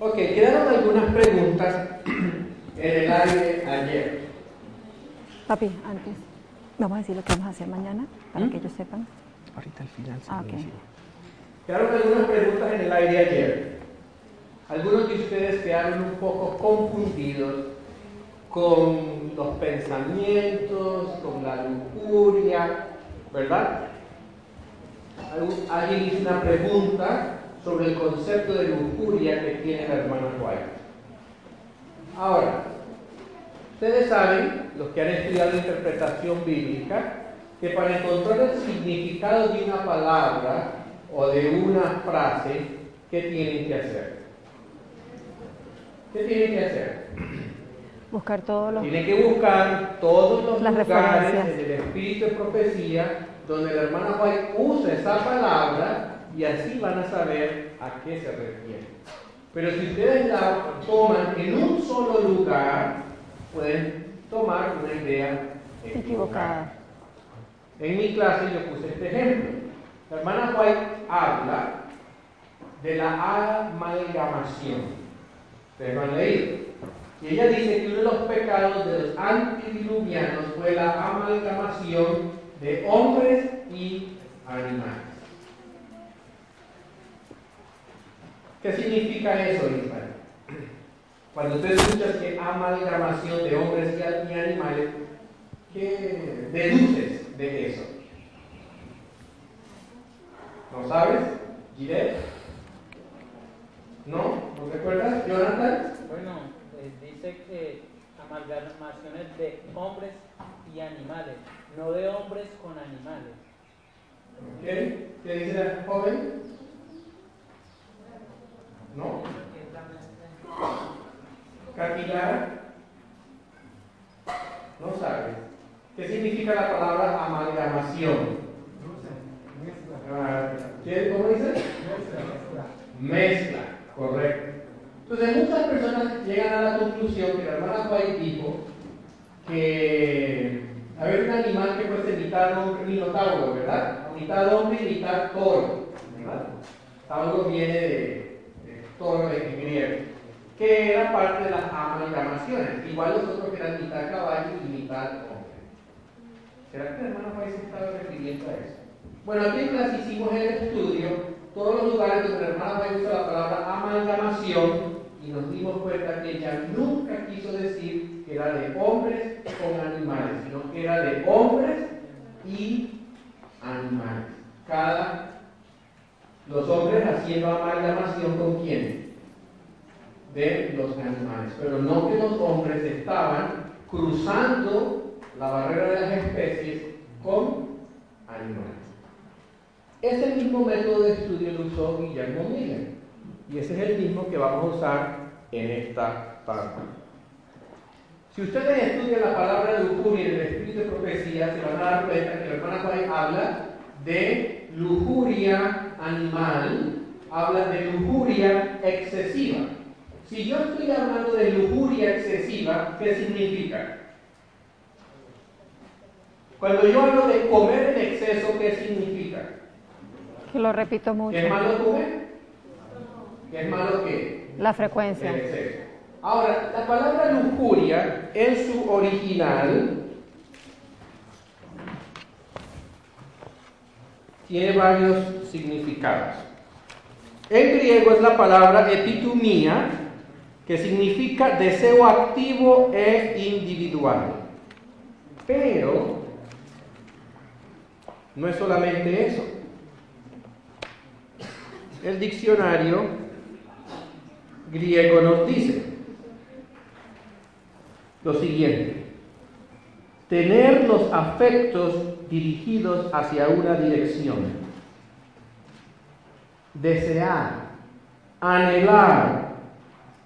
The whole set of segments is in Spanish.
Ok, quedaron algunas preguntas en el aire ayer. Papi, antes, vamos a decir lo que vamos a hacer mañana, para que ellos sepan. Ahorita al final se Ok. Quedaron algunas preguntas en el aire ayer. Algunos de ustedes quedaron un poco confundidos con los pensamientos, con la lujuria, ¿verdad? Alguien hizo una pregunta sobre el concepto de lujuria que tiene la hermana White. Ahora, ustedes saben, los que han estudiado interpretación bíblica, que para encontrar el significado de una palabra o de una frase, ¿qué tienen que hacer? ¿Qué tienen que hacer? Buscar todos los... Tienen que buscar todos los Las lugares referencias. en el espíritu de profecía donde la hermana White usa esa palabra y así van a saber a qué se refiere. Pero si ustedes la toman en un solo lugar, pueden tomar una idea equivocada. En mi clase yo puse este ejemplo. La hermana White habla de la amalgamación. Ustedes lo han leído. Y ella dice que uno de los pecados de los antediluvianos fue la amalgamación de hombres y animales. ¿Qué significa eso, Israel? Cuando usted escucha que amalgamación de hombres y animales, ¿qué deduces de eso? ¿No sabes? ¿Giret? ¿No? ¿No recuerdas? ¿Jonathan? Bueno, dice que amalgamaciones de hombres y animales, no de hombres con animales. ¿Qué? ¿Qué dice la joven? ¿No? ¿Capilar? No sabe. ¿Qué significa la palabra amalgamación? ¿Cómo dice? Mezcla, correcto. Entonces muchas personas llegan a la conclusión que la hermana White dijo que había un animal que fuese mitad hombre, minotauro, ¿verdad? Mitad hombre y mitad toro, ¿verdad? Tauro viene de toro en griego, que era parte de las amalgamaciones, igual los otros que eran mitad caballo y mitad hombre. ¿Será que la hermana White se estaba refiriendo a eso? Bueno, aquí en clase hicimos el estudio, todos los lugares donde la hermana White usa la palabra amalgamación, y nos dimos cuenta que ella nunca quiso decir que era de hombres con animales, sino que era de hombres y animales. Los hombres haciendo amalgamación con quién? De los animales, pero no que los hombres estaban cruzando la barrera de las especies con animales. Ese mismo método de estudio lo usó Guillermo Miller, y ese es el mismo que vamos a usar en esta tarde. Si ustedes estudian la palabra lujuria en el espíritu de profecía, se van a dar cuenta que la hermana White habla de lujuria animal, habla de lujuria excesiva. Si yo estoy hablando de lujuria excesiva, ¿qué significa? Cuando yo hablo de comer en exceso, ¿qué significa? Que lo repito mucho. ¿Qué es malo comer? ¿Qué es malo qué? La frecuencia. El exceso. Ahora, la palabra lujuria en su original tiene varios significados. En griego es la palabra epitumía, que significa deseo activo e individual. Pero no es solamente eso. El diccionario griego nos dice lo siguiente: tener los afectos dirigidos hacia una dirección, desear, anhelar,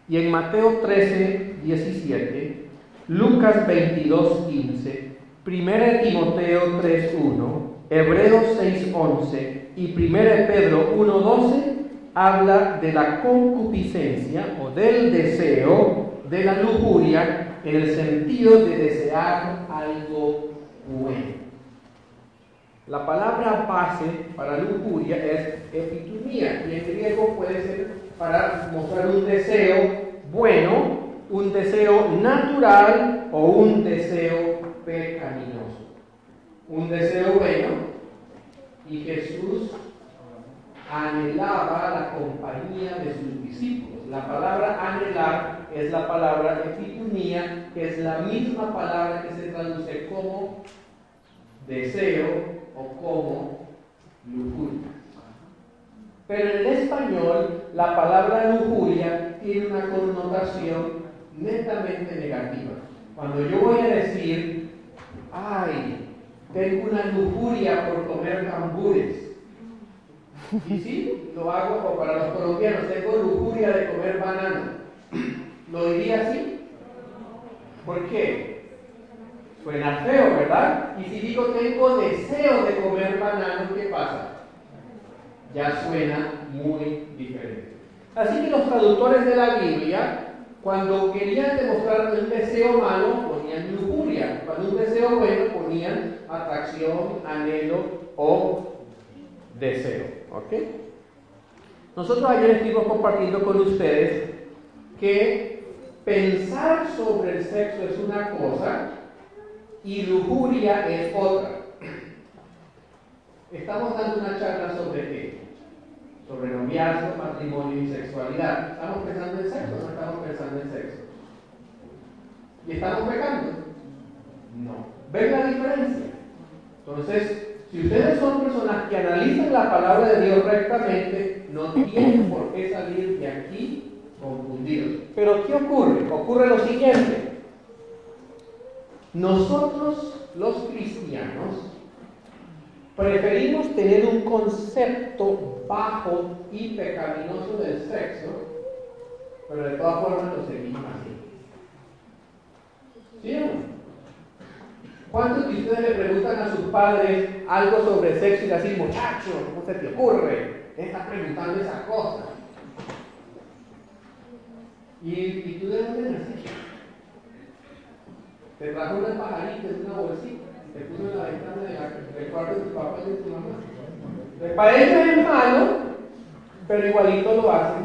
y en Mateo 13:17, Lucas 22:15, 1 Timoteo 3:1, Hebreos 6:11 y 1 Pedro 1:12 habla de la concupiscencia o del deseo, de la lujuria, en el sentido de desear algo bueno. La palabra base para lujuria es epitumía, y en griego puede ser para mostrar un deseo bueno, un deseo natural o un deseo pecaminoso. Un deseo bueno, y Jesús anhelaba la compañía de sus discípulos. La palabra anhelar es la palabra epitumía, que es la misma palabra que se traduce como deseo o como lujuria. Pero en el español la palabra lujuria tiene una connotación netamente negativa. Cuando yo voy a decir, ay, tengo una lujuria por comer cambures, y sí, lo hago, o para los colombianos, tengo lujuria de comer banano, ¿lo diría así? ¿Por qué? Suena feo, ¿verdad? Y si digo tengo deseo de comer banano, ¿qué pasa? Ya suena muy diferente. Así que los traductores de la Biblia, cuando querían demostrar un deseo malo, ponían lujuria. Cuando un deseo bueno, ponían atracción, anhelo o deseo. ¿Ok? Nosotros ayer estuvimos compartiendo con ustedes que pensar sobre el sexo es una cosa y lujuria es otra. Estamos dando una charla sobre qué? Sobre noviazgo, matrimonio y sexualidad. ¿Estamos pensando en sexo o no estamos pensando en sexo? ¿Y estamos pecando? No. ¿Ven la diferencia? Entonces, si ustedes son personas que analizan la palabra de Dios rectamente, no tienen por qué salir de aquí confundidos. Pero ¿qué ocurre? Ocurre lo siguiente. Nosotros, los cristianos, preferimos tener un concepto bajo y pecaminoso del sexo, pero de todas formas lo seguimos así. ¿Sí o no? ¿Cuántos de ustedes le preguntan a sus padres algo sobre sexo y le dicen, muchacho, ¿cómo se te ocurre? Estás preguntando esa cosa. ¿Y tú de dónde naciste? Te trajo una pajarita en una bolsita, te puso en la ventana del cuarto de tu papá y de tu mamá. Para ellos es malo, pero igualito lo hacen.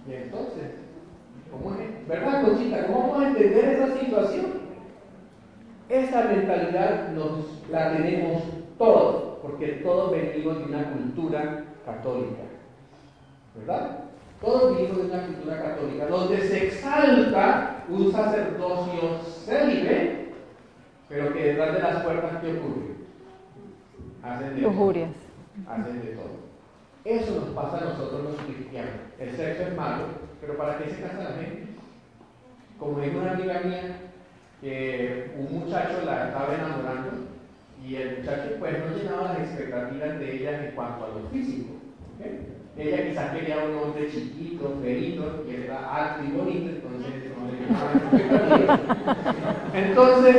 Y entonces, ¿cómo es? ¿Verdad, Conchita? ¿Cómo vamos a entender esa situación? Esa mentalidad la tenemos todos, porque todos venimos de una cultura católica, ¿verdad? Todos venimos de una cultura católica, donde se exalta un sacerdocio célibe, pero que detrás de las puertas, ¿qué ocurre? Hacen de lujurias. todo. Hacen de todo. Eso nos pasa a nosotros los cristianos. El sexo es malo, pero ¿para qué se casa la gente? Como dijo una amiga mía, que un muchacho la estaba enamorando y el muchacho pues no llenaba las expectativas de ella en cuanto a lo físico. ¿Okay? Ella quizás quería un hombre chiquito, feito, que era alto y bonito, entonces no le llenaba las expectativas. Entonces,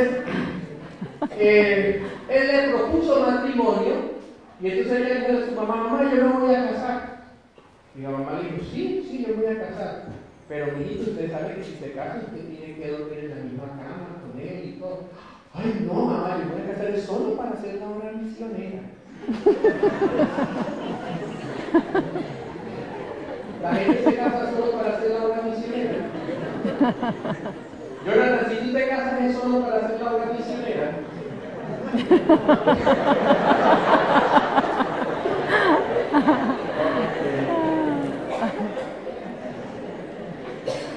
él le propuso matrimonio y entonces ella le dijo a su mamá, mamá, yo me voy a casar. Y la mamá le dijo, sí, yo me voy a casar. Pero mi hijo, usted sabe que si se casa, usted tiene que dormir en la misma cama con él y todo. Ay, no, mamá, yo me voy a casar solo para hacer la obra misionera. La gente se casa solo para hacer la obra misionera. Jonathan, si tú te casas es solo para hacer la obra misionera.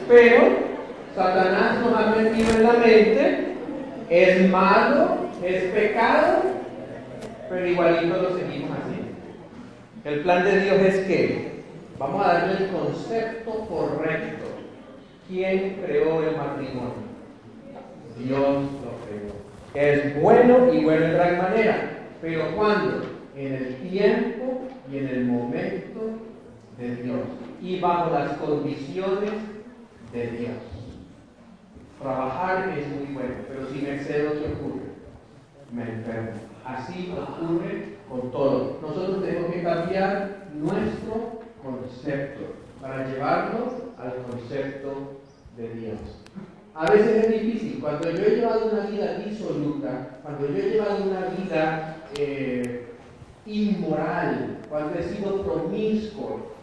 Pero Satanás nos ha metido en la mente, es malo, es pecado, pero igualito lo seguimos haciendo. El plan de Dios es que vamos a darle el concepto correcto. ¿Quién creó el matrimonio? Dios lo creó. Es bueno y bueno en gran manera, pero ¿cuándo? En el tiempo y en el momento de Dios y bajo las condiciones de Dios. Trabajar es muy bueno, pero si me excedo, ¿qué ocurre? Me enfermo. Así ocurre con todo. Nosotros tenemos que cambiar nuestro concepto para llevarnos al concepto de Dios. A veces es difícil. Cuando yo he llevado una vida disoluta, cuando yo he llevado una vida inmoral, cuando he sido promiscuo,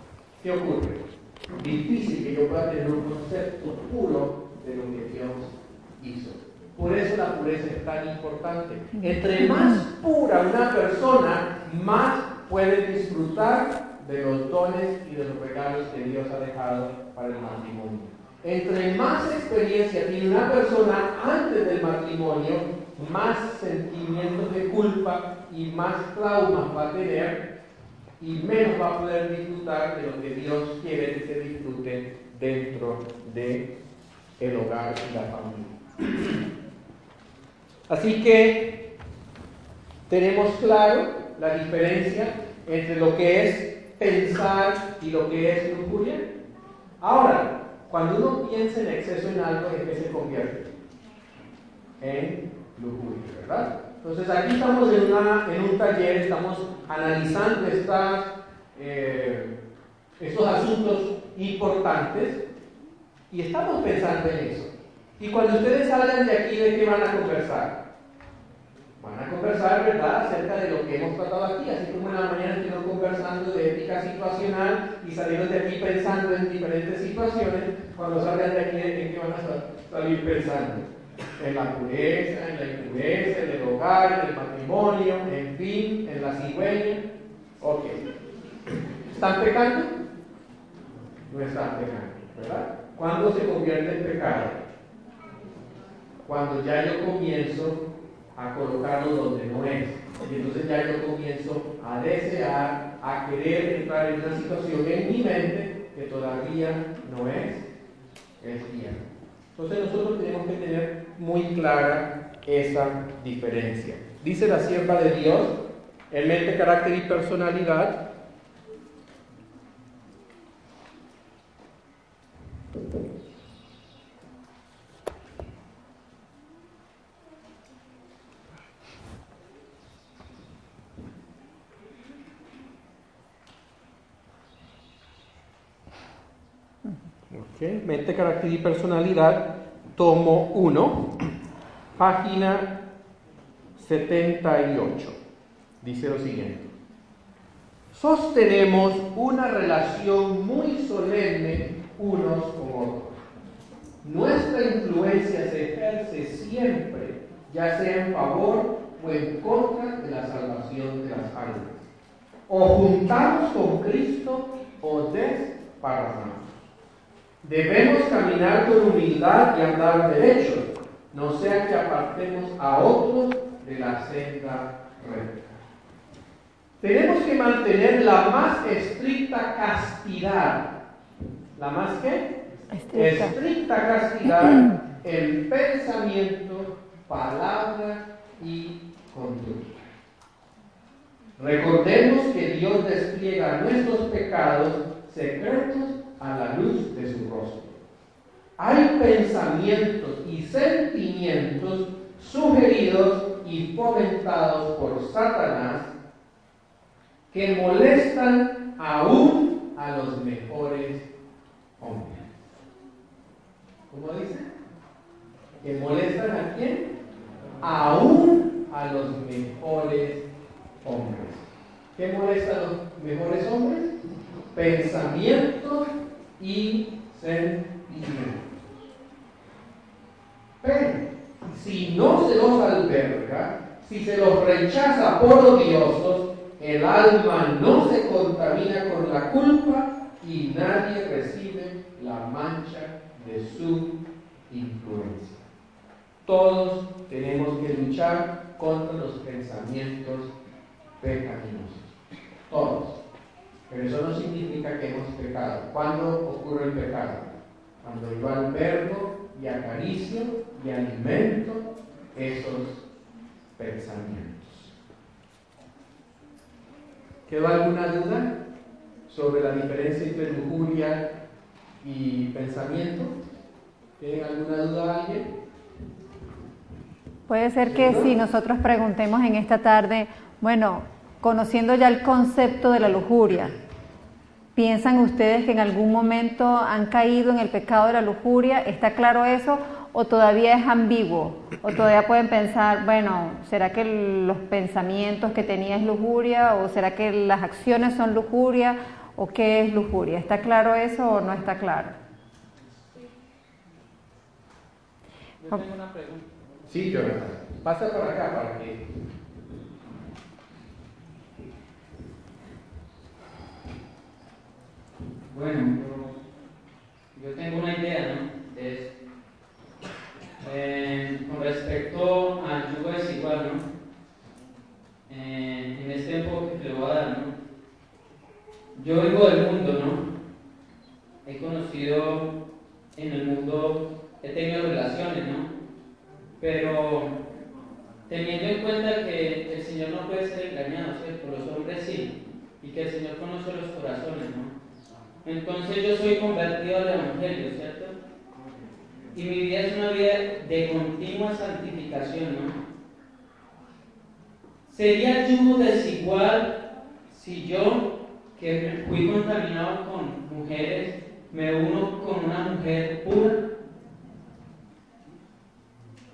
¿qué ocurre? Difícil que yo pueda tener un concepto puro de lo que Dios hizo. Por eso la pureza es tan importante. Entre más pura una persona, más puede disfrutar de los dones y de los regalos que Dios ha dejado para el matrimonio. Entre más experiencia tiene una persona antes del matrimonio, más sentimientos de culpa y más traumas va a tener y menos va a poder disfrutar de lo que Dios quiere que se disfrute dentro del hogar y la familia. Así que tenemos claro la diferencia entre lo que es pensar y lo que es lujuria. Ahora, cuando uno piensa en exceso en algo, ¿en qué se convierte? En lujuria, ¿verdad? Entonces aquí estamos en un taller, estamos analizando estos asuntos importantes y estamos pensando en eso. Y cuando ustedes salgan de aquí, ¿de qué van a conversar? Van a conversar, ¿verdad?, acerca de lo que hemos tratado aquí, así como en la mañana estuvimos conversando de ética situacional y salimos de aquí pensando en diferentes situaciones. Cuando salgan de aquí, ¿en qué van a salir pensando? En la pureza, en la impureza, en el hogar, en el matrimonio, en fin, en la cigüeña. Ok. ¿Están pecando? No están pecando, ¿verdad? ¿Cuándo se convierte en pecado? Cuando ya yo comienzo a colocarlo donde no es. Y entonces ya yo comienzo a desear, a querer entrar en una situación en mi mente que todavía no es bien. Entonces nosotros tenemos que tener muy clara esa diferencia. Dice la sierva de Dios, en mente, carácter y personalidad. Mente, carácter y personalidad, tomo 1, página 78. Dice lo siguiente: sostenemos una relación muy solemne unos con otros. Nuestra influencia se ejerce siempre, ya sea en favor o en contra de la salvación de las almas. O juntamos con Cristo o desparramamos. Debemos caminar con humildad y andar derecho, no sea que apartemos a otros de la senda recta. Tenemos que mantener la más estricta castidad. ¿La más qué? Estricta castidad en pensamiento, palabra y conducta. Recordemos que Dios despliega nuestros pecados secretos a la luz de su rostro. Hay pensamientos y sentimientos sugeridos y fomentados por Satanás que molestan aún a los mejores hombres. ¿Cómo dice? ¿Que molestan a quién? Aún a los mejores hombres. ¿Qué molesta a los mejores hombres? Pensamientos y sentimientos. Pero si no se los alberga, si se los rechaza por odiosos, el alma no se contamina con la culpa y nadie recibe la mancha de su influencia. Todos tenemos que luchar contra los pensamientos pecaminosos. Todos. Pero eso no significa que hemos pecado. ¿Cuándo ocurre el pecado? Cuando yo albergo y acaricio y alimento esos pensamientos. ¿Quedó alguna duda sobre la diferencia entre lujuria y pensamiento? ¿Tienen alguna duda alguien? Puede ser que si nosotros preguntemos en esta tarde, bueno, conociendo ya el concepto de la lujuria, ¿piensan ustedes que en algún momento han caído en el pecado de la lujuria? ¿Está claro eso? o todavía es ambiguo, o todavía pueden pensar, bueno, ¿será que los pensamientos que tenía es lujuria, o será que las acciones son lujuria, o qué es lujuria? ¿Está claro eso o no está claro? Yo tengo una pregunta. Sí, Jonathan. Pasa por acá para que... Bueno, yo tengo una idea, ¿no? Con respecto al yugo desigual, ¿no? En este enfoque que le voy a dar, ¿no? Yo vengo del mundo, ¿no? He conocido en el mundo, he tenido relaciones, ¿no? Pero teniendo en cuenta que el Señor no puede ser engañado, ¿cierto? Los hombres sí, y que el Señor conoce los corazones, ¿no? Entonces yo soy convertido al Evangelio, ¿cierto? Y mi vida es una vida de continua santificación, ¿no? ¿Sería yugo desigual si yo, que fui contaminado con mujeres, me uno con una mujer pura?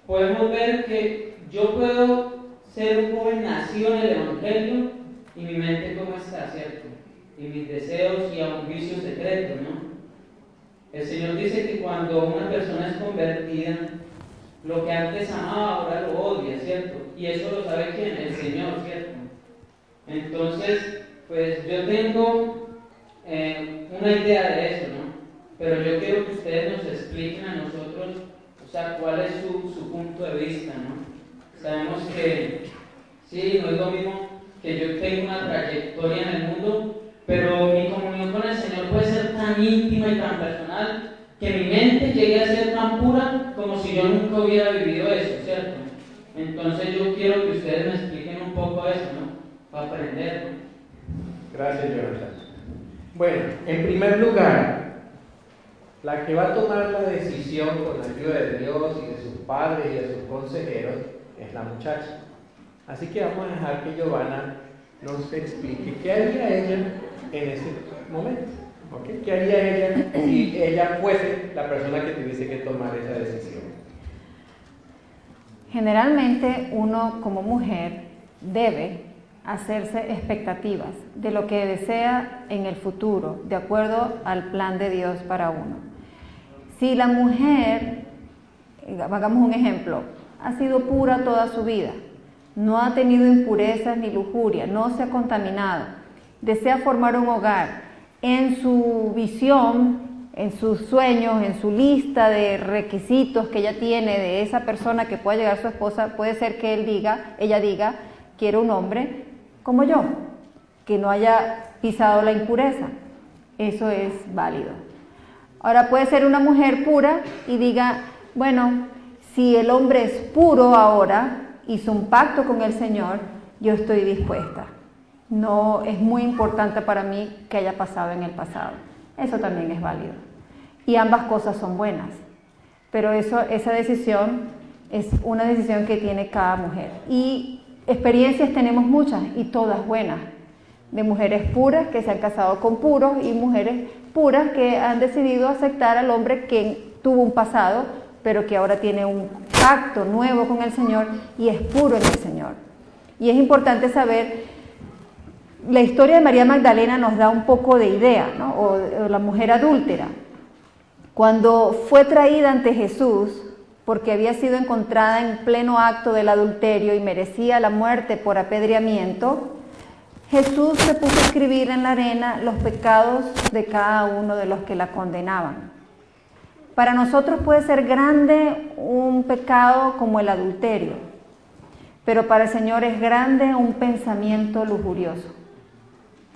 Podemos ver que yo puedo ser un joven nacido en el Evangelio y mi mente cómo está, ¿cierto? Y mis deseos y aún vicios secretos, ¿no? El Señor dice que cuando una persona es convertida, lo que antes amaba ahora lo odia, ¿cierto? Y eso lo sabe quién, el Señor, ¿cierto? Entonces, pues yo tengo una idea de eso, ¿no? Pero yo quiero que ustedes nos expliquen a nosotros, o sea, cuál es su punto de vista, ¿no? Sabemos que, sí, no es lo mismo que yo tenga una trayectoria en el mundo, pero mi comunión con el Señor puede ser tan íntima y tan personal que mi mente llegue a ser tan pura como si yo nunca hubiera vivido eso, ¿cierto? Entonces yo quiero que ustedes me expliquen un poco eso, ¿no? Para aprender, ¿no? Gracias, Jonathan. Bueno, en primer lugar, la que va a tomar la decisión con la ayuda de Dios y de sus padres y de sus consejeros es la muchacha. Así que vamos a dejar que Giovanna nos explique qué haría ella en ese momento. ¿Okay? ¿Qué haría ella si ella fuese la persona que tuviese que tomar esa decisión? Generalmente uno como mujer debe hacerse expectativas de lo que desea en el futuro, de acuerdo al plan de Dios para uno. Si la mujer, hagamos un ejemplo, ha sido pura toda su vida, no ha tenido impurezas ni lujuria, no se ha contaminado, desea formar un hogar, en su visión, en sus sueños, en su lista de requisitos que ella tiene de esa persona que pueda llegar a su esposa, puede ser que ella diga, quiero un hombre como yo, que no haya pisado la impureza. Eso es válido. Ahora puede ser una mujer pura y diga, bueno, si el hombre es puro ahora, hizo un pacto con el Señor, yo estoy dispuesta. No es muy importante para mí que haya pasado en el pasado. Eso también es válido. Y ambas cosas son buenas. Pero esa decisión es una decisión que tiene cada mujer. Y experiencias tenemos muchas y todas buenas. De mujeres puras que se han casado con puros y mujeres puras que han decidido aceptar al hombre que tuvo un pasado, pero que ahora tiene un pacto nuevo con el Señor y es puro en el Señor. Y es importante saber, la historia de María Magdalena nos da un poco de idea, ¿no? O la mujer adúltera. Cuando fue traída ante Jesús, porque había sido encontrada en pleno acto del adulterio y merecía la muerte por apedreamiento, Jesús se puso a escribir en la arena los pecados de cada uno de los que la condenaban. Para nosotros puede ser grande un pecado como el adulterio, pero para el Señor es grande un pensamiento lujurioso.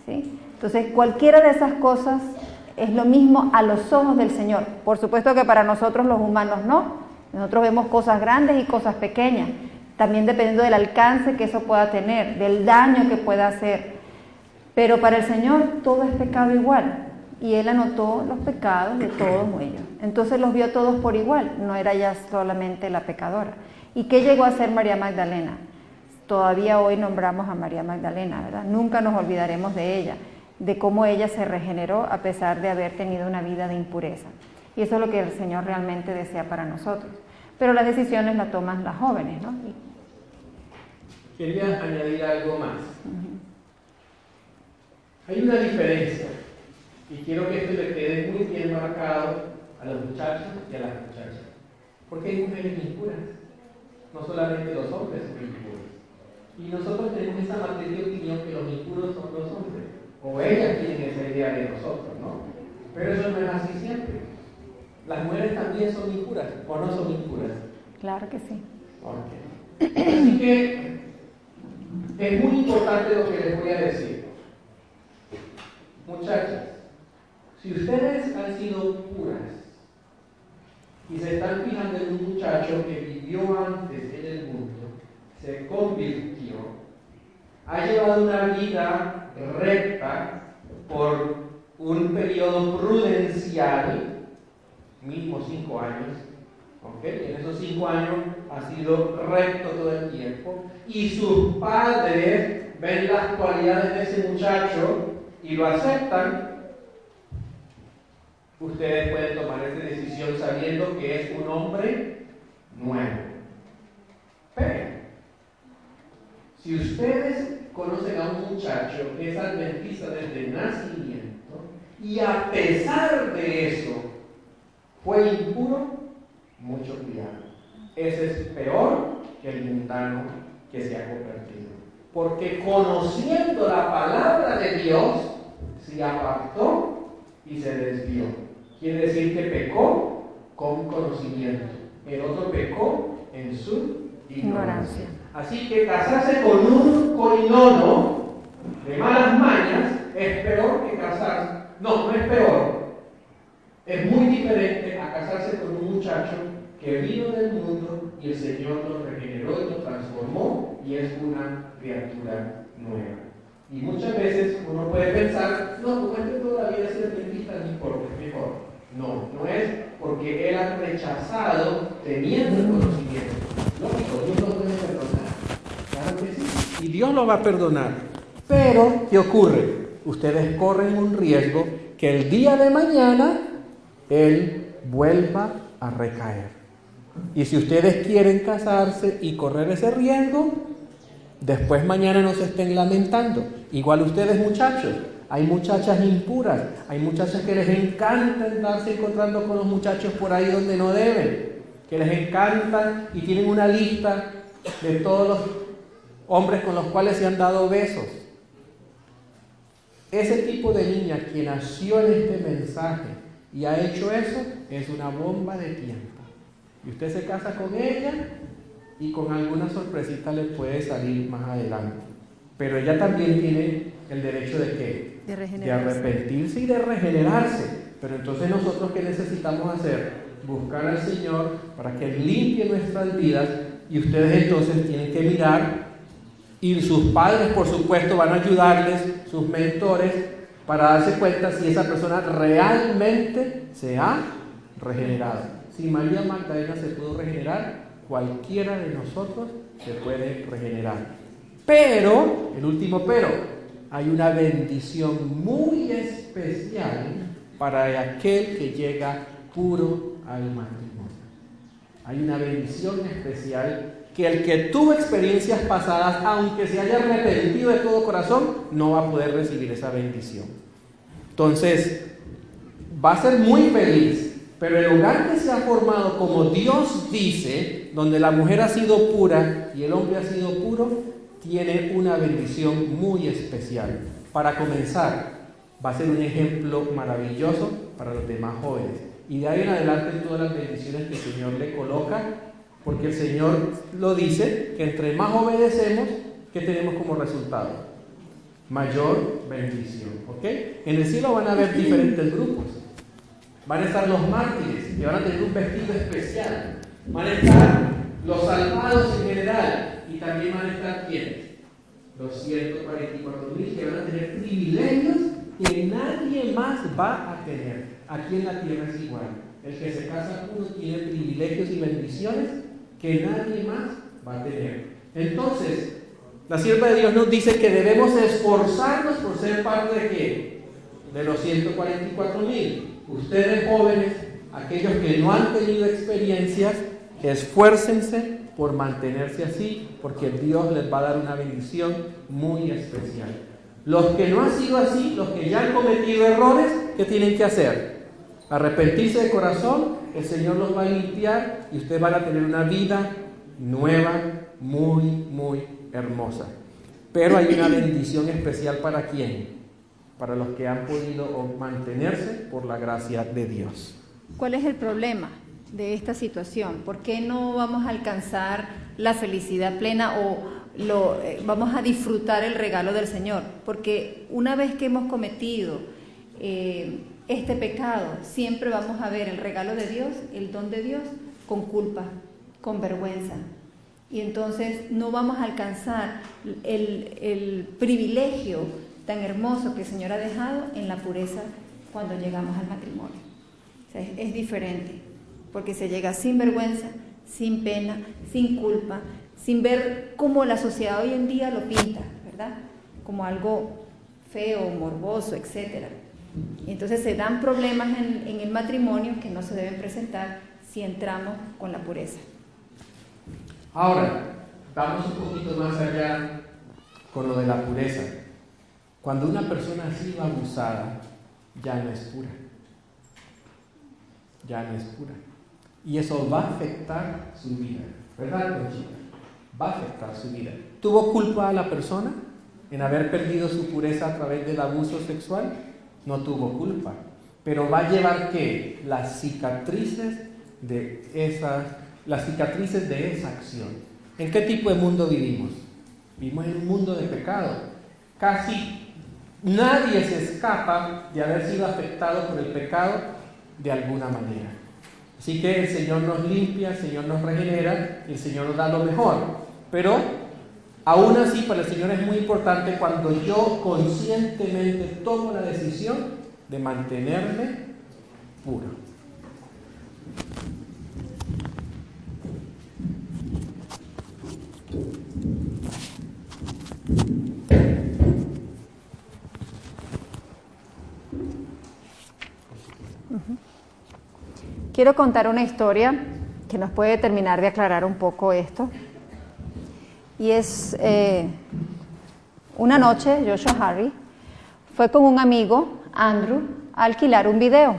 ¿Sí? Entonces, cualquiera de esas cosas es lo mismo a los ojos del Señor. Por supuesto que para nosotros los humanos no. Nosotros vemos cosas grandes y cosas pequeñas. También dependiendo del alcance que eso pueda tener, del daño que pueda hacer. Pero para el Señor todo es pecado igual. Y Él anotó los pecados de todos ellos. Entonces los vio todos por igual. No era ya solamente la pecadora. ¿Y qué llegó a ser María Magdalena? Todavía hoy nombramos a María Magdalena, ¿verdad? Nunca nos olvidaremos de ella, de cómo ella se regeneró a pesar de haber tenido una vida de impureza. Y eso es lo que el Señor realmente desea para nosotros. pero las decisiones las toman las jóvenes, ¿no? Quería añadir algo más. Hay una diferencia, y quiero que esto le quede muy bien marcado a los muchachos y a las muchachas, porque hay mujeres impuras, no solamente los hombres son impuros. Y nosotros tenemos esa materia de opinión que los impuros son los hombres, o ellas tienen esa idea de nosotros, ¿no? Pero eso no es así siempre. Las mujeres también son impuras, o no son impuras. Claro que sí. Okay. Así que es muy importante lo que les voy a decir. Muchachas, si ustedes han sido puras y se están fijando en un muchacho que vivió antes en el mundo, se convirtió, ha llevado una vida recta por un periodo prudencial, mínimo 5 años, ¿okay? En esos 5 años ha sido recto todo el tiempo, y sus padres ven las cualidades de ese muchacho y lo aceptan. Ustedes pueden tomar esa decisión sabiendo que es un hombre nuevo. Pero si ustedes conocen a un muchacho que es adventista desde el nacimiento y a pesar de eso fue impuro, mucho cuidado. Ese es peor que el mundano que se ha convertido. Porque conociendo la palabra de Dios, se apartó y se desvió. Quiere decir que pecó con conocimiento. El otro pecó en su ignorancia. Así que casarse con un coinono de malas mañas es peor que casarse. No es peor. Es muy diferente a casarse con un muchacho que vino del mundo y el Señor lo regeneró y lo transformó y es una criatura nueva. Y muchas veces uno puede pensar, no, como este todavía es adventista, no importa, es mejor. No es porque él ha rechazado teniendo el conocimiento. Lógico, Dios lo puede perdonar. Claro que sí. Y Dios lo va a perdonar. Pero, ¿qué ocurre? Ustedes corren un riesgo que el día de mañana él vuelva a recaer. Y si ustedes quieren casarse y correr ese riesgo, después mañana no se estén lamentando. Igual ustedes, muchachos, hay muchachas impuras, hay muchachas que les encanta andarse encontrando con los muchachos por ahí donde no deben, que les encantan y tienen una lista de todos los hombres con los cuales se han dado besos. Ese tipo de niña que nació en este mensaje y ha hecho eso es una bomba de tiempo. Y usted se casa con ella y con alguna sorpresita le puede salir más adelante. Pero ella también tiene el derecho de ¿qué? De arrepentirse y de regenerarse. Pero entonces nosotros ¿qué necesitamos hacer? Buscar al Señor para que Él limpie nuestras vidas, y ustedes entonces tienen que mirar, y sus padres por supuesto van a ayudarles, sus mentores, para darse cuenta si esa persona realmente se ha regenerado. Si María Magdalena se pudo regenerar, cualquiera de nosotros se puede regenerar. Pero, el último pero, hay una bendición muy especial para aquel que llega puro al matrimonio. Hay una bendición especial que el que tuvo experiencias pasadas, aunque se haya arrepentido de todo corazón, no va a poder recibir esa bendición. Entonces, va a ser muy feliz. Pero el hogar que se ha formado como Dios dice, donde la mujer ha sido pura y el hombre ha sido puro, tiene una bendición muy especial. Para comenzar, va a ser un ejemplo maravilloso para los demás jóvenes. Y de ahí en adelante todas las bendiciones que el Señor le coloca, porque el Señor lo dice, que entre más obedecemos, ¿qué tenemos como resultado? Mayor bendición. ¿Ok? En el cielo van a haber diferentes grupos. Van a estar los mártires, que van a tener un vestido especial. Van a estar los salvados en general. Y también van a estar ¿quiénes? Los 144.000 que van a tener privilegios que nadie más va a tener. Aquí en la tierra es igual. El que se casa uno tiene privilegios y bendiciones que nadie más va a tener. Entonces, la sierva de Dios nos dice que debemos esforzarnos por ser parte de ¿qué? De los 144.000. Ustedes jóvenes, aquellos que no han tenido experiencias, Esfuércense por mantenerse así, porque Dios les va a dar una bendición muy especial. Los que no han sido así, los que ya han cometido errores, ¿qué tienen que hacer? Arrepentirse de corazón, el Señor los va a limpiar y ustedes van a tener una vida nueva, muy, muy hermosa. Pero hay una bendición especial ¿para quién? Para los que han podido mantenerse por la gracia de Dios. ¿Cuál es el problema de esta situación? ¿Por qué no vamos a alcanzar la felicidad plena o vamos a disfrutar el regalo del Señor? Porque una vez que hemos cometido este pecado, siempre vamos a ver el regalo de Dios, el don de Dios, con culpa, con vergüenza. Y entonces no vamos a alcanzar el privilegio tan hermoso que el Señor ha dejado en la pureza cuando llegamos al matrimonio. O sea, es diferente, porque se llega sin vergüenza, sin pena, sin culpa, sin ver cómo la sociedad hoy en día lo pinta, ¿verdad? Como algo feo, morboso, etc. Y entonces se dan problemas en el matrimonio que no se deben presentar si entramos con la pureza. Ahora, vamos un poquito más allá con lo de la pureza. Cuando una persona ha sido abusada, ya no es pura. Ya no es pura. Y eso va a afectar su vida. ¿Verdad, Conchita? Va a afectar su vida. ¿Tuvo culpa a la persona en haber perdido su pureza a través del abuso sexual? No tuvo culpa. Pero va a llevar, ¿qué? Las cicatrices de esa acción. ¿En qué tipo de mundo vivimos? Vivimos en un mundo de pecado. Casi nadie se escapa de haber sido afectado por el pecado de alguna manera. Así que el Señor nos limpia, el Señor nos regenera, el Señor nos da lo mejor. Pero aún así para el Señor es muy importante cuando yo conscientemente tomo la decisión de mantenerme puro. Quiero contar una historia que nos puede terminar de aclarar un poco esto. Y es una noche, Joshua Harry fue con un amigo, Andrew, a alquilar un video.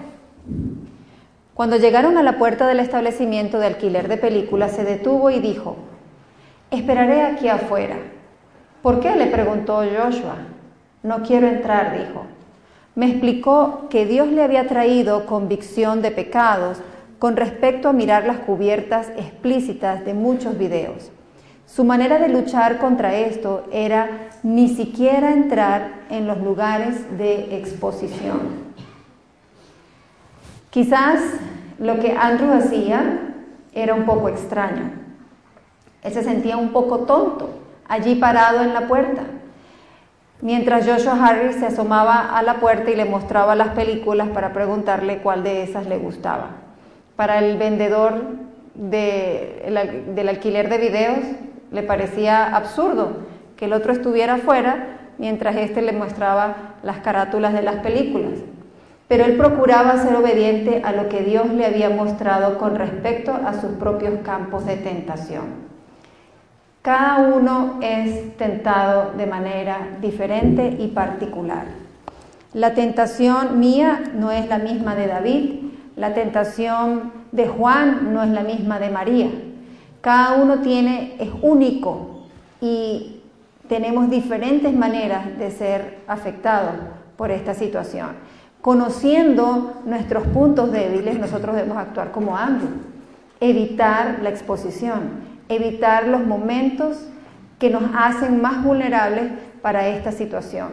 Cuando llegaron a la puerta del establecimiento de alquiler de películas, se detuvo y dijo: «Esperaré aquí afuera». «¿Por qué?», le preguntó Joshua. «No quiero entrar», dijo. Me explicó que Dios le había traído convicción de pecados con respecto a mirar las cubiertas explícitas de muchos videos. Su manera de luchar contra esto era ni siquiera entrar en los lugares de exposición. Quizás lo que Andrew hacía era un poco extraño. Él se sentía un poco tonto allí parado en la puerta, mientras Joshua Harris se asomaba a la puerta y le mostraba las películas para preguntarle cuál de esas le gustaba. Para el vendedor del alquiler de videos le parecía absurdo que el otro estuviera afuera mientras éste le mostraba las carátulas de las películas. Pero él procuraba ser obediente a lo que Dios le había mostrado con respecto a sus propios campos de tentación. Cada uno es tentado de manera diferente y particular. La tentación mía no es la misma de David, la tentación de Juan no es la misma de María. Cada uno es único y tenemos diferentes maneras de ser afectados por esta situación. Conociendo nuestros puntos débiles, nosotros debemos actuar como Andrew, evitar la exposición, evitar los momentos que nos hacen más vulnerables para esta situación.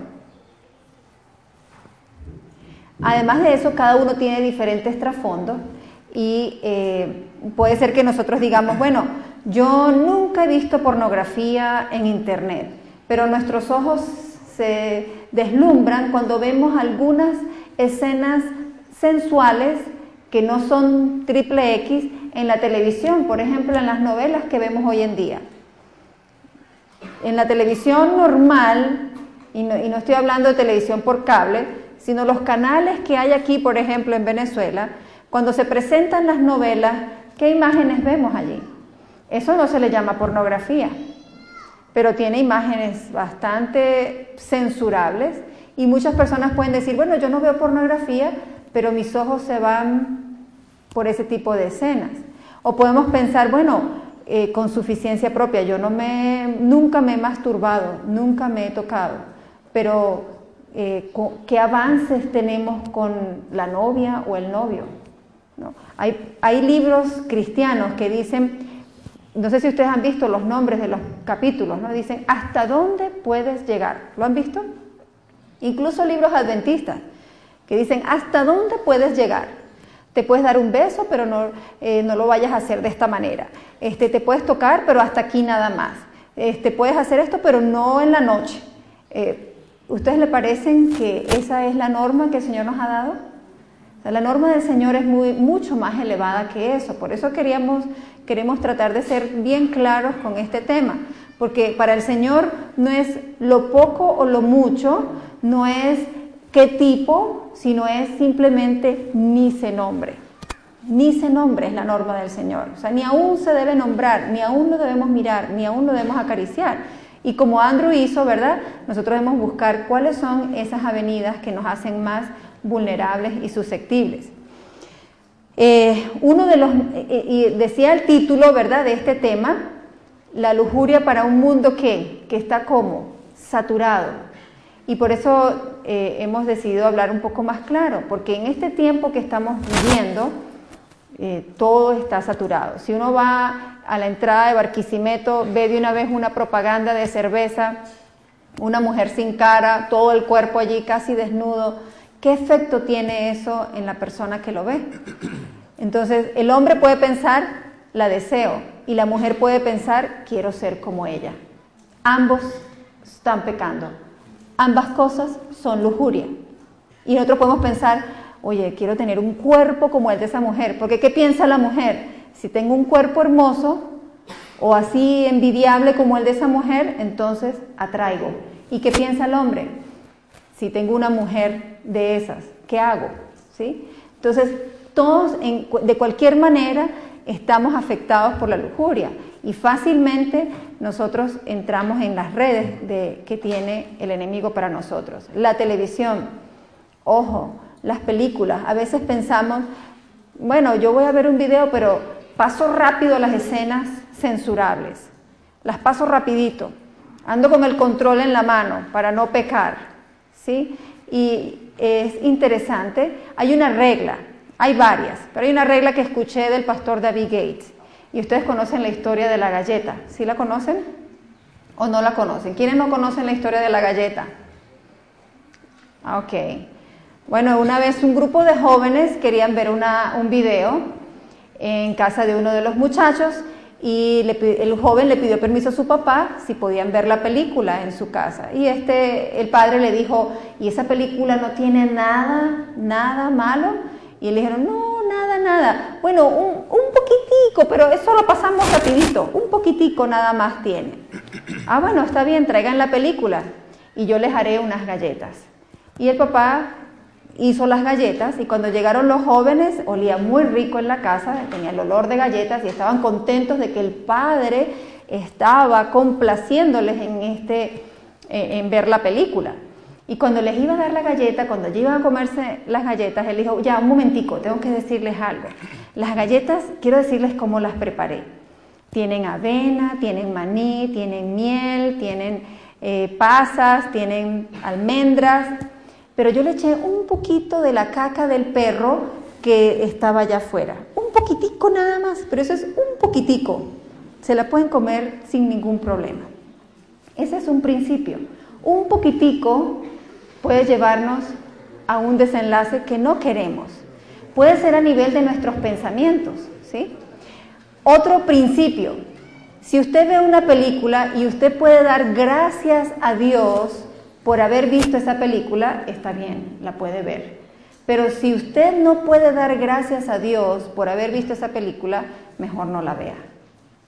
Además de eso, cada uno tiene diferentes trasfondos y puede ser que nosotros digamos, bueno, yo nunca he visto pornografía en internet, pero nuestros ojos se deslumbran cuando vemos algunas escenas sensuales que no son XXX en la televisión, por ejemplo, en las novelas que vemos hoy en día. En la televisión normal, y no estoy hablando de televisión por cable, sino los canales que hay aquí, por ejemplo, en Venezuela, cuando se presentan las novelas ¿Qué imágenes vemos allí? Eso no se le llama pornografía, pero tiene imágenes bastante censurables y muchas personas pueden decir, bueno, yo no veo pornografía, pero mis ojos se van por ese tipo de escenas. O podemos pensar, bueno, con suficiencia propia, yo nunca me he masturbado, nunca me he tocado, pero ¿qué avances tenemos con la novia o el novio? ¿No? Hay libros cristianos que dicen, no sé si ustedes han visto los nombres de los capítulos, ¿no? Dicen, ¿hasta dónde puedes llegar? ¿Lo han visto? Incluso libros adventistas que dicen, ¿hasta dónde puedes llegar? Te puedes dar un beso, pero no lo vayas a hacer de esta manera. Te puedes tocar, pero hasta aquí nada más. Puedes hacer esto, pero no en la noche. ¿Ustedes le parecen que esa es la norma que el Señor nos ha dado? O sea, la norma del Señor es mucho más elevada que eso. Por eso queremos tratar de ser bien claros con este tema. Porque para el Señor no es lo poco o lo mucho, no es qué tipo, sino es simplemente ni se nombre. Ni se nombre es la norma del Señor. O sea, ni aún se debe nombrar, ni aún lo debemos mirar, ni aún lo debemos acariciar. Y como Andrew hizo, ¿verdad? Nosotros debemos buscar cuáles son esas avenidas que nos hacen más vulnerables y susceptibles. Y decía el título, ¿verdad?, de este tema, la lujuria para un mundo que está como saturado. Y por eso hemos decidido hablar un poco más claro, porque en este tiempo que estamos viviendo, todo está saturado. Si uno va a la entrada de Barquisimeto, ve de una vez una propaganda de cerveza, una mujer sin cara, todo el cuerpo allí casi desnudo. ¿Qué efecto tiene eso en la persona que lo ve? Entonces, el hombre puede pensar, la deseo, y la mujer puede pensar, quiero ser como ella. Ambos están pecando. Ambas cosas son lujuria. Y nosotros podemos pensar, oye, quiero tener un cuerpo como el de esa mujer. Porque ¿qué piensa la mujer? Si tengo un cuerpo hermoso o así envidiable como el de esa mujer, entonces atraigo. ¿Y qué piensa el hombre? Si tengo una mujer de esas, ¿qué hago? ¿Sí? Entonces, todos de cualquier manera estamos afectados por la lujuria. Y fácilmente nosotros entramos en las redes que tiene el enemigo para nosotros. La televisión, ojo, las películas. A veces pensamos, bueno, yo voy a ver un video, pero paso rápido las escenas censurables. Las paso rapidito. Ando con el control en la mano para no pecar, ¿sí? Y es interesante. Hay una regla, hay varias, pero hay una regla que escuché del pastor David Gates. Y ustedes conocen la historia de la galleta. ¿Sí la conocen o no la conocen? ¿Quiénes no conocen la historia de la galleta? Ok. Bueno, una vez un grupo de jóvenes querían ver un video en casa de uno de los muchachos y el joven le pidió permiso a su papá si podían ver la película en su casa. Y el padre le dijo, ¿y esa película no tiene nada malo? Y le dijeron, no, nada. Bueno, un poquitico, pero eso lo pasamos rapidito. Un poquitico nada más tiene. Ah, bueno, está bien, traigan la película y yo les haré unas galletas. Y el papá hizo las galletas y cuando llegaron los jóvenes olía muy rico en la casa, tenía el olor de galletas y estaban contentos de que el padre estaba complaciéndoles en ver la película. Y cuando les iba a dar la galleta, cuando ya iban a comerse las galletas, él dijo, ya, un momentico, tengo que decirles algo. Las galletas, quiero decirles cómo las preparé. Tienen avena, tienen maní, tienen miel, tienen pasas, tienen almendras, pero yo le eché un poquito de la caca del perro que estaba allá afuera. Un poquitico nada más, pero eso es un poquitico. Se la pueden comer sin ningún problema. Ese es un principio. Un poquitico puede llevarnos a un desenlace que no queremos. Puede ser a nivel de nuestros pensamientos, ¿sí? Otro principio, si usted ve una película y usted puede dar gracias a Dios por haber visto esa película, está bien, la puede ver. Pero si usted no puede dar gracias a Dios por haber visto esa película, mejor no la vea.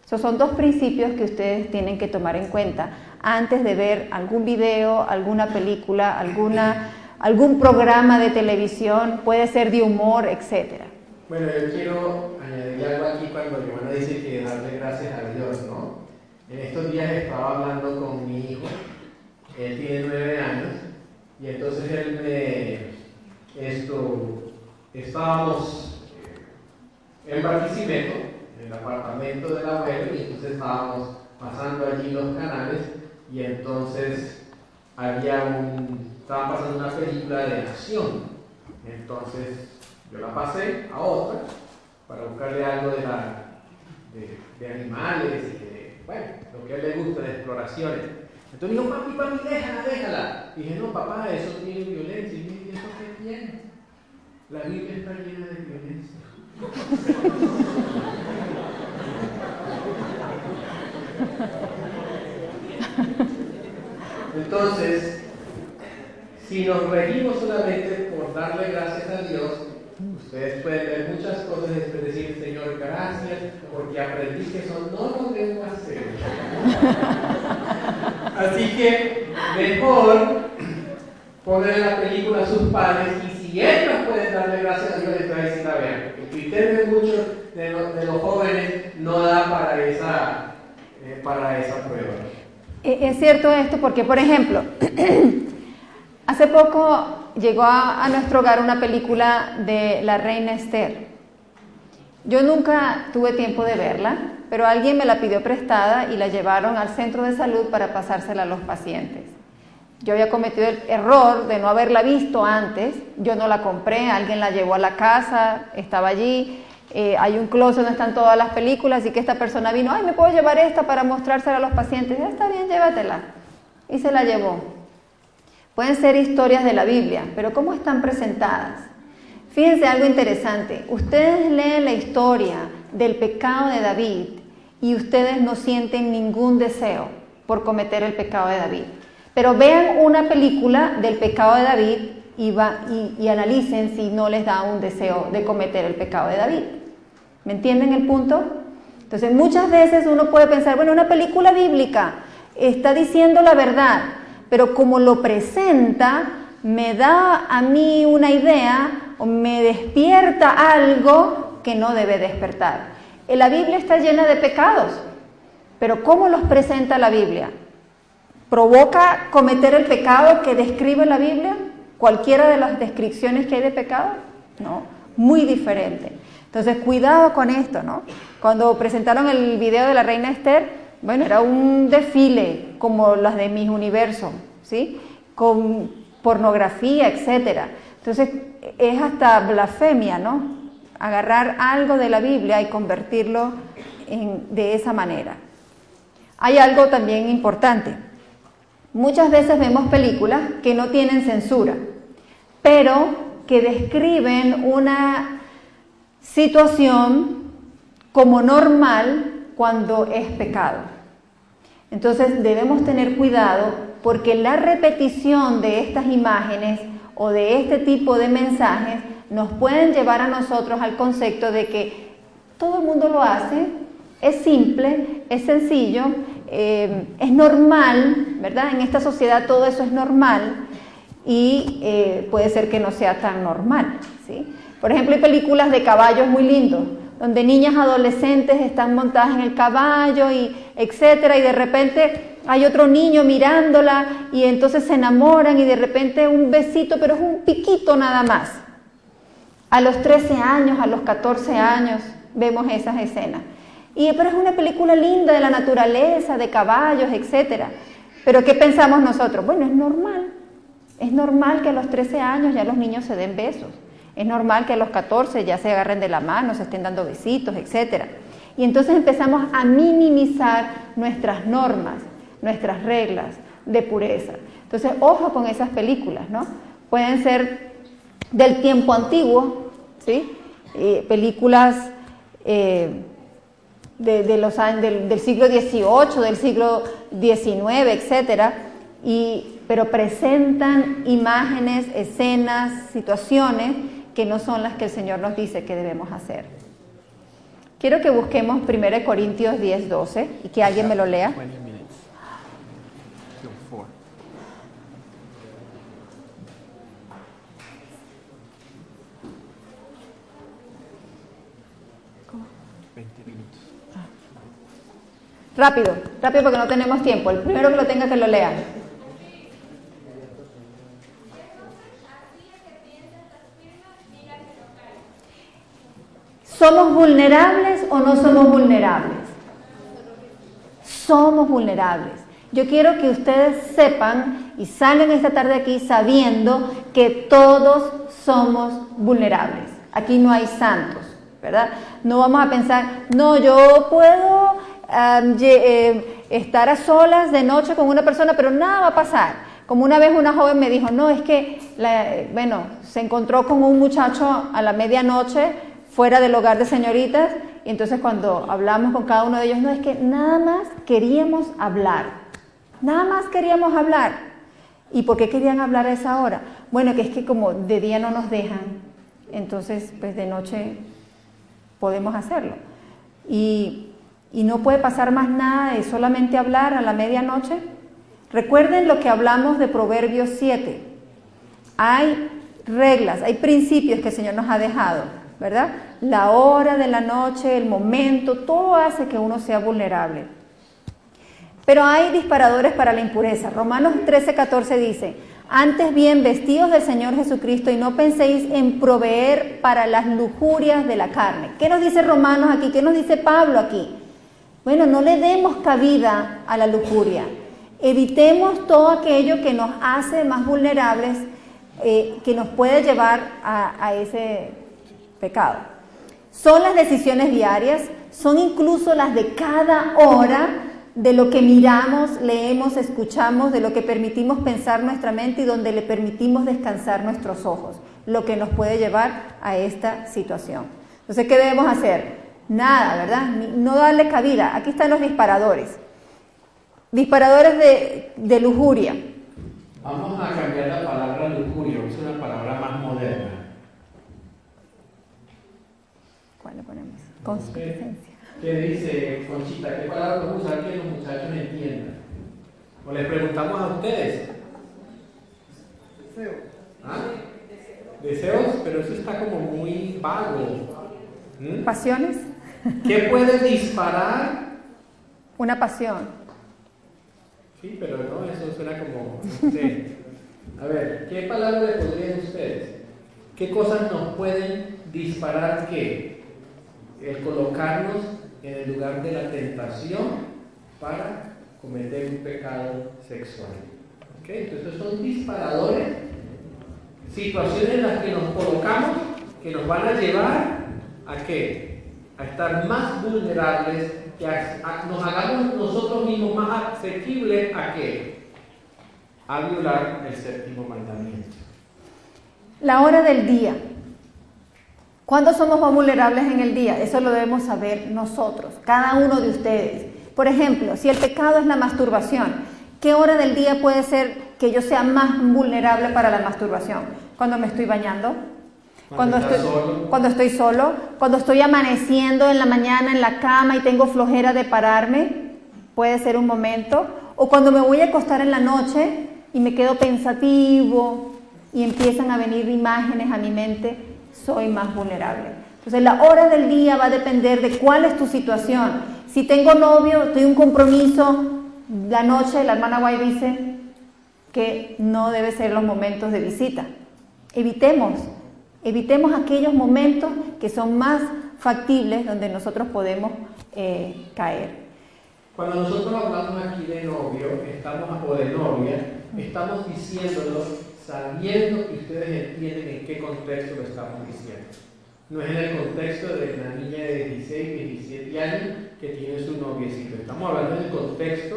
Esos son dos principios que ustedes tienen que tomar en cuenta antes de ver algún video, alguna película, algún programa de televisión, puede ser de humor, etc. Bueno, yo quiero añadir hay algo aquí cuando mi hermana dice que darle gracias a Dios, ¿no? En estos días estaba hablando con mi hijo, él tiene 9 años, y entonces estábamos en Barquisimeto, en el apartamento del abuelo, y entonces estábamos pasando allí los canales, y entonces estaba pasando una película de acción. Entonces yo la pasé a otra para buscarle algo de animales y bueno, lo que a él le gusta, de exploraciones. Entonces dijo, papi, déjala. Y dije, no, papá, eso tiene violencia. Y me dije, ¿eso qué tiene? La Biblia está llena de violencia. Entonces, si nos regimos solamente por darle gracias a Dios, ustedes pueden ver muchas cosas y después decir, Señor, gracias, porque aprendí que eso no lo debo hacer. Así que mejor poner en la película a sus padres, y si ellos pueden darle gracias a Dios, entonces la vean. El criterio de muchos de los jóvenes no da para esa prueba. Es cierto esto porque, por ejemplo, hace poco llegó a nuestro hogar una película de la reina Esther. Yo nunca tuve tiempo de verla, pero alguien me la pidió prestada y la llevaron al centro de salud para pasársela a los pacientes. Yo había cometido el error de no haberla visto antes, yo no la compré, alguien la llevó a la casa, estaba allí, hay un closet donde están todas las películas, así que esta persona vino, ay, ¿me puedo llevar esta para mostrársela a los pacientes? Ya está bien, llévatela. Y se la llevó. Pueden ser historias de la Biblia, pero ¿cómo están presentadas? Fíjense algo interesante, ustedes leen la historia del pecado de David y ustedes no sienten ningún deseo por cometer el pecado de David. Pero vean una película del pecado de David y analicen si no les da un deseo de cometer el pecado de David. ¿Me entienden el punto? Entonces muchas veces uno puede pensar, bueno, una película bíblica está diciendo la verdad, pero como lo presenta, me da a mí una idea o me despierta algo que no debe despertar. La Biblia está llena de pecados, pero ¿cómo los presenta la Biblia? ¿Provoca cometer el pecado que describe la Biblia? ¿Cualquiera de las descripciones que hay de pecado? No, muy diferente. Entonces, cuidado con esto, ¿no? Cuando presentaron el video de la reina Esther, bueno, era un desfile como las de Miss Universo, ¿sí? Con pornografía, etcétera. Entonces, es hasta blasfemia, ¿no? Agarrar algo de la Biblia y convertirlo de esa manera. Hay algo también importante. Muchas veces vemos películas que no tienen censura, pero que describen una situación como normal cuando es pecado. Entonces debemos tener cuidado porque la repetición de estas imágenes o de este tipo de mensajes nos pueden llevar a nosotros al concepto de que todo el mundo lo hace, es simple, es sencillo, es normal, ¿verdad? En esta sociedad todo eso es normal y puede ser que no sea tan normal, ¿sí? Por ejemplo, hay películas de caballos muy lindos, donde niñas adolescentes están montadas en el caballo y etcétera, y de repente hay otro niño mirándola y entonces se enamoran y de repente un besito, pero es un piquito nada más. A los 13 años, a los 14 años vemos esas escenas. Pero es una película linda de la naturaleza, de caballos, etcétera. Pero ¿qué pensamos nosotros? Bueno, es normal que a los 13 años ya los niños se den besos. Es normal que a los 14 ya se agarren de la mano, se estén dando besitos, etcétera. Y entonces empezamos a minimizar nuestras normas, nuestras reglas de pureza. Entonces, ojo con esas películas, ¿no? Pueden ser del tiempo antiguo, ¿sí? Películas de los años, del siglo XVIII, del siglo XIX, etcétera, pero presentan imágenes, escenas, situaciones que no son las que el Señor nos dice que debemos hacer. Quiero que busquemos 1 Corintios 10:12 y que alguien me lo lea. Rápido, rápido porque no tenemos tiempo. El primero que lo tenga que lo lea. ¿Somos vulnerables o no somos vulnerables? Somos vulnerables. Yo quiero que ustedes sepan y salgan esta tarde aquí sabiendo que todos somos vulnerables. Aquí no hay santos, ¿verdad? No vamos a pensar, no, yo puedo estar a solas de noche con una persona, pero nada va a pasar. Como una vez una joven me dijo, no, es que, se encontró con un muchacho a la medianoche fuera del hogar de señoritas, y entonces cuando hablamos con cada uno de ellos, no, es que nada más queríamos hablar. Nada más queríamos hablar. ¿Y por qué querían hablar a esa hora? Bueno, que es que como de día no nos dejan, entonces pues de noche podemos hacerlo. Y no puede pasar más nada de solamente hablar a la medianoche. Recuerden lo que hablamos de Proverbios 7. Hay reglas, hay principios que el Señor nos ha dejado, ¿verdad? La hora de la noche, el momento, todo hace que uno sea vulnerable. Pero hay disparadores para la impureza. Romanos 13:14 dice, antes bien, vestidos del Señor Jesucristo y no penséis en proveer para las lujurias de la carne. ¿Qué nos dice Romanos aquí? ¿Qué nos dice Pablo aquí? Bueno, no le demos cabida a la lujuria. Evitemos todo aquello que nos hace más vulnerables, que nos puede llevar a ese pecado. Son las decisiones diarias, son incluso las de cada hora, de lo que miramos, leemos, escuchamos, de lo que permitimos pensar nuestra mente y donde le permitimos descansar nuestros ojos, lo que nos puede llevar a esta situación. Entonces, ¿qué debemos hacer? Nada, ¿verdad? No darle cabida. Aquí están los disparadores. Disparadores de lujuria. Vamos a cambiar la palabra lujuria, es una palabra más moderna. ¿Cuál le ponemos? Concupiscencia. ¿Qué dice Conchita? ¿Qué palabra vamos a usar que los muchachos entiendan? O les preguntamos a ustedes. Deseo. ¿Ah? Deseos, pero eso está como muy vago. ¿Pasiones? ¿Qué puede disparar? Una pasión. Sí, pero no, eso suena como, no sé. A ver, ¿qué palabra le podrían ustedes? ¿Qué cosas nos pueden disparar qué? El colocarnos en el lugar de la tentación para cometer un pecado sexual. ¿Ok? Entonces son disparadores, situaciones en las que nos colocamos que nos van a llevar ¿a qué? A estar más vulnerables, que nos hagamos nosotros mismos más asequibles ¿a qué? A violar el séptimo mandamiento. La hora del día. ¿Cuándo somos más vulnerables en el día? Eso lo debemos saber nosotros, cada uno de ustedes. Por ejemplo, si el pecado es la masturbación, ¿qué hora del día puede ser que yo sea más vulnerable para la masturbación? ¿Cuando me estoy bañando? Cuando estoy solo, cuando estoy amaneciendo en la mañana en la cama y tengo flojera de pararme, puede ser un momento. O cuando me voy a acostar en la noche y me quedo pensativo y empiezan a venir imágenes a mi mente, soy más vulnerable. Entonces la hora del día va a depender de cuál es tu situación. Si tengo novio, estoy en un compromiso, la noche, la hermana Guay dice que no debe ser los momentos de visita. Evitemos aquellos momentos que son más factibles donde nosotros podemos caer. Cuando nosotros hablamos aquí de novio, o de novia, estamos diciéndolo sabiendo que ustedes entienden en qué contexto lo estamos diciendo. No es en el contexto de una niña de 16, 17 años que tiene su noviecito. Estamos hablando en el contexto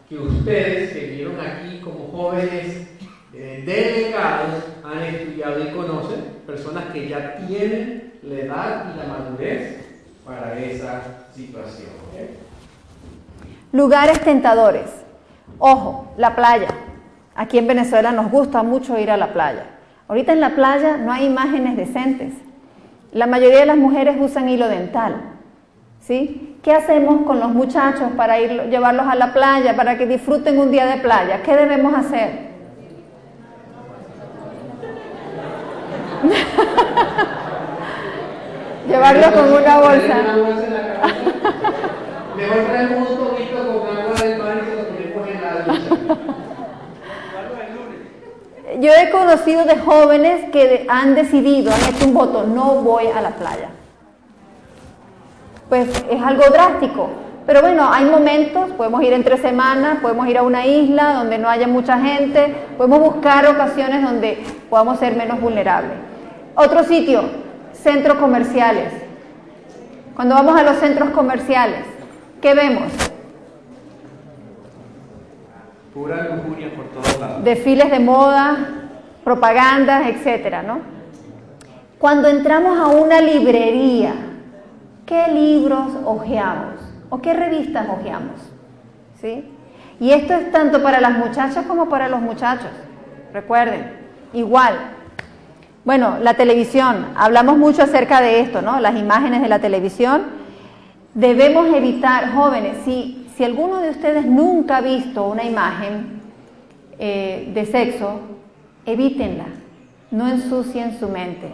que ustedes que vieron aquí como jóvenes delegados han estudiado y conocen, personas que ya tienen la edad y la madurez para esa situación. ¿Okay? Lugares tentadores. Ojo, la playa. Aquí en Venezuela nos gusta mucho ir a la playa. Ahorita en la playa no hay imágenes decentes. La mayoría de las mujeres usan hilo dental. ¿Sí? ¿Qué hacemos con los muchachos para llevarlos a la playa, para que disfruten un día de playa? ¿Qué debemos hacer? Llevarlos con una bolsa. Mejor traemos un tomito con agua del mar y se lo ponemos en la ducha. Yo he conocido de jóvenes que han decidido, han hecho un voto, no voy a la playa. Pues es algo drástico, pero bueno, hay momentos, podemos ir entre semanas, podemos ir a una isla donde no haya mucha gente, podemos buscar ocasiones donde podamos ser menos vulnerables. Otro sitio, centros comerciales. Cuando vamos a los centros comerciales, ¿qué vemos? Pura lujuria por todos lados. Desfiles de moda, propagandas, etcétera, ¿no? Cuando entramos a una librería, ¿qué libros hojeamos? ¿O qué revistas hojeamos? ¿Sí? Y esto es tanto para las muchachas como para los muchachos. Recuerden, igual. Bueno, la televisión, hablamos mucho acerca de esto, ¿no? Las imágenes de la televisión. Debemos evitar, jóvenes, si alguno de ustedes nunca ha visto una imagen de sexo, evítenla, no ensucien su mente.